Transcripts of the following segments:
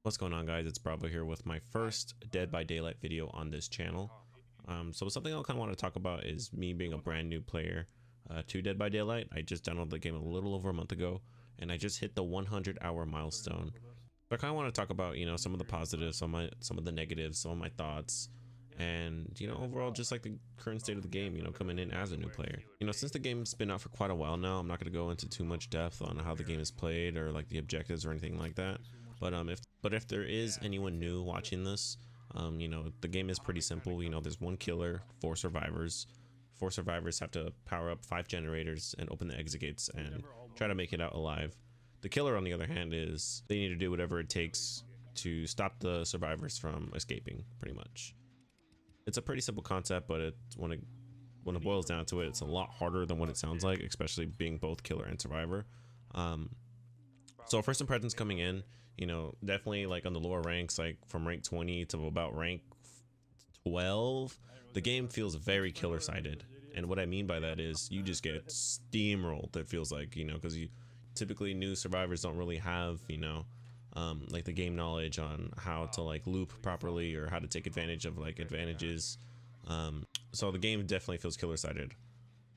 What's going on, guys? It's Bravo here with my first Dead by Daylight video on this channel. So something I kind of want to talk about is me being a brand new player to Dead by Daylight. I just downloaded the game a little over a month ago, and I just hit the 100-hour milestone. So I kind of want to talk about, some of the positives, some of the negatives, some of my thoughts, and overall just like the current state of the game, coming in as a new player. Since the game's been out for quite a while now, I'm not going to go into too much depth on how the game is played or like the objectives or anything like that. But if there is anyone new watching this, the game is pretty simple. There's one killer, 4 survivors. 4 survivors have to power up 5 generators and open the exit gates and try to make it out alive. The killer, on the other hand, is they need to do whatever it takes to stop the survivors from escaping, pretty much. It's a pretty simple concept, but when it boils down to it, it's a lot harder than what it sounds like, especially being both killer and survivor. So first impressions coming in, definitely like on the lower ranks, like from rank 20 to about rank 12, the game feels very killer sided. And what I mean by that is you just get steamrolled. It feels like, because you typically new survivors don't really have, like the game knowledge on how to like loop properly or how to take advantage of like advantages. So the game definitely feels killer sided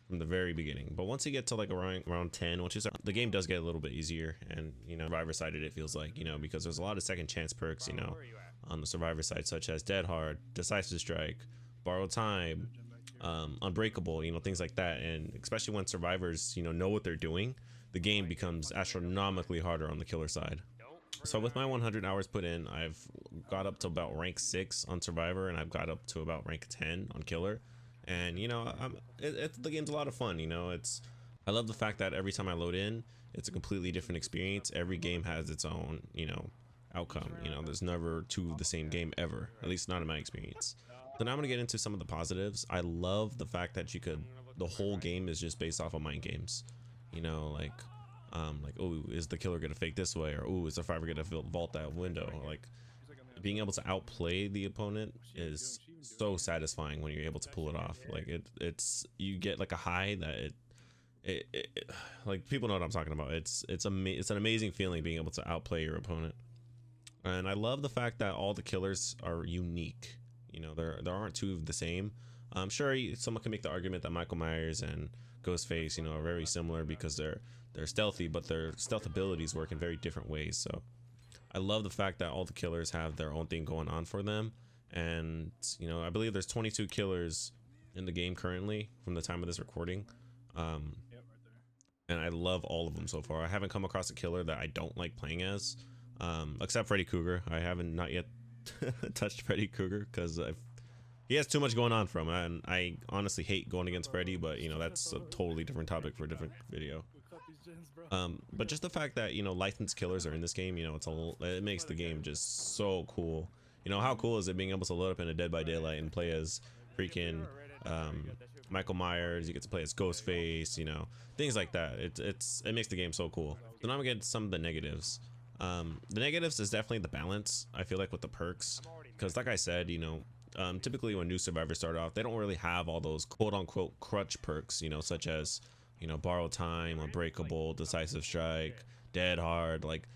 from the very beginning. But once you get to like around 10, the game does get a little bit easier, and survivor sided it feels like, because there's a lot of second chance perks, on the survivor side, such as dead hard, decisive strike, borrowed time, unbreakable, things like that. And especially when survivors know what they're doing, the game becomes astronomically harder on the killer side. So with my 100 hours put in, I've got up to about rank 6 on survivor, and I've got up to about rank 10 on killer. And the game's a lot of fun. I love the fact that every time I load in, it's a completely different experience. Every game has its own outcome. There's never two of the same game ever, at least not in my experience. So now I'm gonna get into some of the positives. I love the fact that the whole game is just based off of mind games. Like, oh, is the killer gonna fake this way, or oh, is the survivor gonna vault that window? Like, being able to outplay the opponent is so satisfying when you're able to pull it off. Like you get like a high that like, people know what I'm talking about. It's an amazing feeling being able to outplay your opponent. And I love the fact that all the killers are unique. There aren't two of the same. I'm sure someone can make the argument that Michael Myers and Ghostface, are very similar because they're stealthy, but their stealth abilities work in very different ways. So I love the fact that all the killers have their own thing going on for them. And I believe there's 22 killers in the game currently from the time of this recording. And I love all of them so far. I haven't come across a killer that I don't like playing as, except Freddy Krueger. I haven't not yet touched Freddy Krueger because he has too much going on for him, and I honestly hate going against Freddy, but that's a totally different topic for a different video. But just the fact that licensed killers are in this game, it makes the game just so cool. How cool is it being able to load up in a Dead by Daylight and play as freaking Michael Myers? You get to play as Ghostface, things like that. It makes the game so cool. So now I'm gonna get some of the negatives. The negatives is definitely the balance, I feel like, with the perks, because like I said, typically when new survivors start off, they don't really have all those quote-unquote crutch perks, such as borrow time, unbreakable, decisive strike, dead hard. Like,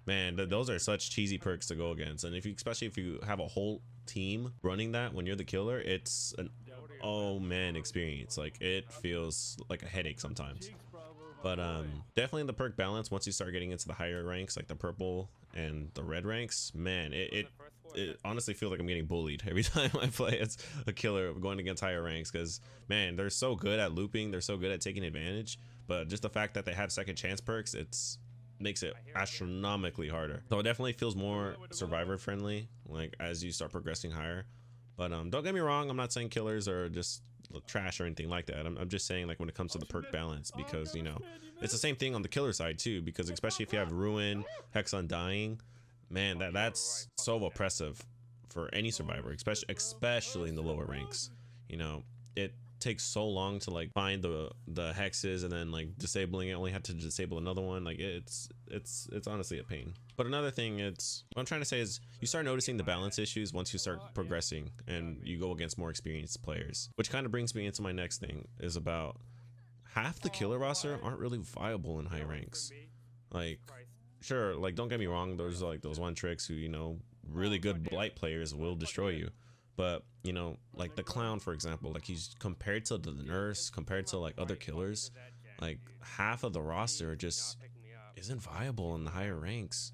man, those are such cheesy perks to go against. And especially if you have a whole team running that when you're the killer, it's an oh man experience. Like, it feels like a headache sometimes. But definitely in the perk balance, once you start getting into the higher ranks, like the purple and the red ranks, man, it honestly feels like I'm getting bullied every time I play as a killer going against higher ranks, because man, they're so good at looping, they're so good at taking advantage. But just the fact that they have second chance perks, makes it astronomically harder. So it definitely feels more survivor friendly, like as you start progressing higher. But don't get me wrong, I'm not saying killers are just trash or anything like that. I'm just saying, like, when it comes to the perk balance, because it's the same thing on the killer side too, because especially if you have ruin, hex undying, man, that's so oppressive for any survivor, especially in the lower ranks. It takes so long to like find the hexes, and then like disabling it, only have to disable another one. Like, it's honestly a pain. But another thing, what I'm trying to say is, you start noticing the balance issues once you start progressing and you go against more experienced players, which kind of brings me into my next thing, is about half the killer roster aren't really viable in high ranks. Like, sure, like don't get me wrong, there's like those one tricks who, you know, really good blight players will destroy you. But you know, like the clown, for example, like he's compared to the nurse, compared to like other killers, like half of the roster just isn't viable in the higher ranks.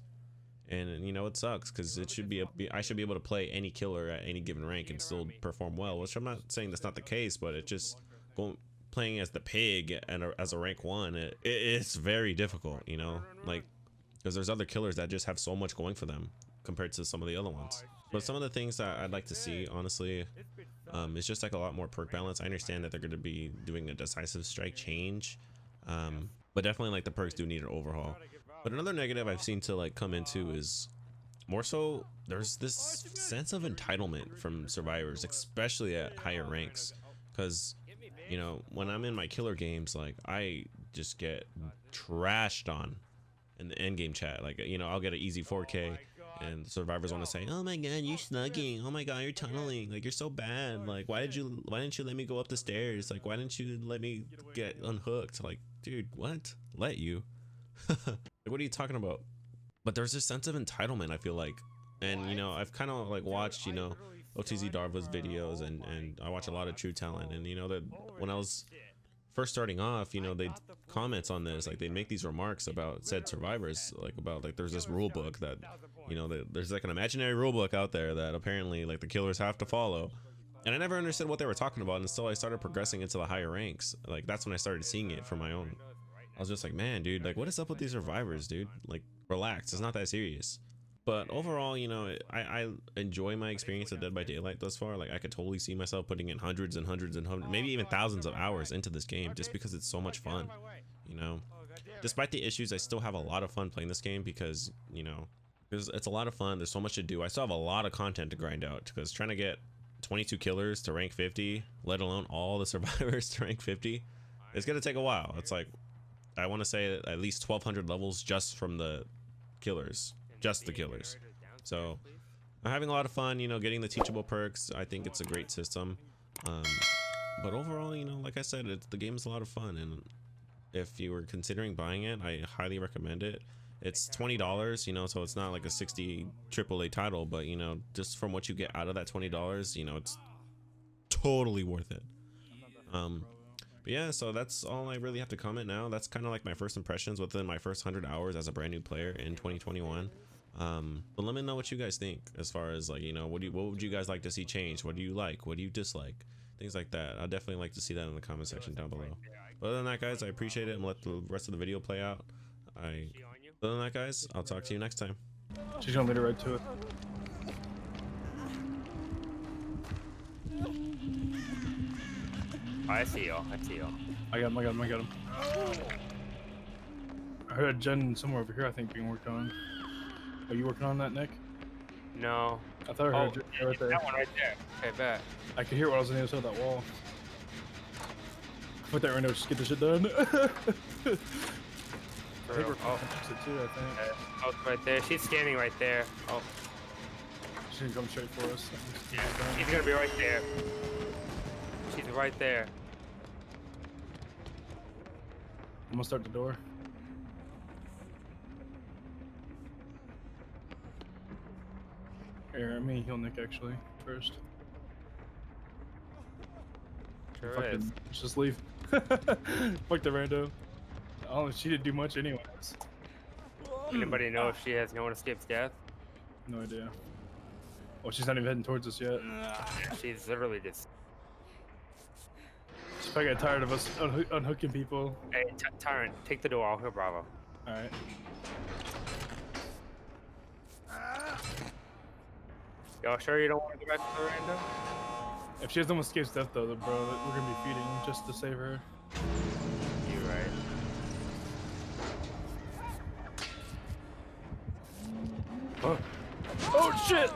And you know, it sucks because it should be I should be able to play any killer at any given rank and still perform well, which I'm not saying that's not the case, but it just playing as the pig and as a rank 1, it's very difficult, you know, like because there's other killers that just have so much going for them compared to some of the other ones. But some of the things that I'd like to see, honestly, is just like a lot more perk balance. I understand that they're going to be doing a decisive strike change, but definitely like the perks do need an overhaul. But another negative I've seen to like come into is more so there's this sense of entitlement from survivors, especially at higher ranks, because you know, when I'm in my killer games, like I just get trashed on in the end game chat. Like, you know, I'll get an easy 4K and survivors want to say, oh my god, you're snugging, oh my god, you're tunneling, like you're so bad, like why didn't you let me go up the stairs, like why didn't you let me get unhooked? Like, dude, what? Let you? Like, what are you talking about? But there's this sense of entitlement, I feel like. And you know, I've kind of like watched, you know, OTZ Darva's videos, and I watch a lot of True Talent, and you know that when I was first starting off, you know, they comments on this, like they make these remarks about said survivors, like about like there's this rule book that, you know, there's like an imaginary rule book out there that apparently like the killers have to follow. And I never understood what they were talking about until I started progressing into the higher ranks. Like that's when I started seeing it for my own. I was just like, man, dude, like what is up with these survivors, dude? Like relax, it's not that serious. But overall, you know, I enjoy my experience of Dead by Daylight thus far. Like I could totally see myself putting in hundreds and hundreds and hundreds, maybe even thousands of hours into this game just because it's so much fun, you know. Despite the issues, I still have a lot of fun playing this game because, you know, it's a lot of fun. There's so much to do. I still have a lot of content to grind out because trying to get 22 killers to rank 50, let alone all the survivors to rank 50, it's gonna take a while. It's like, I want to say at least 1,200 levels just from the killers. Just the killers. So I'm having a lot of fun, you know, getting the teachable perks. I think it's a great system, but overall, you know, like I said, the game is a lot of fun, and if you were considering buying it, I highly recommend it. It's $20, you know, so it's not like a 60 AAA title, but you know, just from what you get out of that $20, you know, it's totally worth it. But yeah, so that's all I really have to comment now. That's kind of like my first impressions within my first 100 hours as a brand new player in 2021. But let me know what you guys think as far as like, you know, what would you guys like to see change? What do you like? What do you dislike? Things like that. I'd definitely like to see that in the comment section down below. But other than that, guys, I appreciate it, and let the rest of the video play out. Other than that, guys, I'll talk to you next time. She's gonna lead her right to it. Oh, I see y'all. I see y'all. I got him. I heard a gen somewhere over here, I think, being worked on. Are you working on that, Nick? No. I thought I heard a gen right there. That one right there. Okay, bet. I could hear what I was on the other side of that wall. Put that right now, just get this shit done. I think we're it too, I think. Oh, it's right there. She's standing right there. Oh. She's gonna come straight for us. Yeah, she's gonna be right there. She's right there. I'm gonna start the door. Here, let me heal Nick actually first. Sure is. Let's just leave. Fuck the rando. Oh, she didn't do much anyways. Anybody know if she has no one escapes death? No idea. Oh, she's not even heading towards us yet. She's literally just. She's probably got tired of us unhooking people. Hey, Tyrant, take the door. I'll heal Bravo. Alright. Y'all sure you don't want to go back to the rando? If she has no one escapes death though, bro, we're gonna be feeding just to save her. You're right. Oh, oh shit!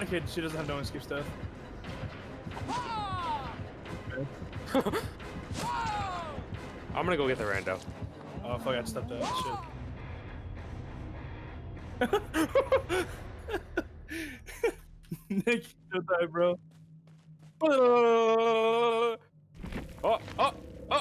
Okay, she doesn't have no one escapes death. I'm gonna go get the rando. Oh fuck, I stepped out. Shit. Nick, you don't die, bro. Oh, oh!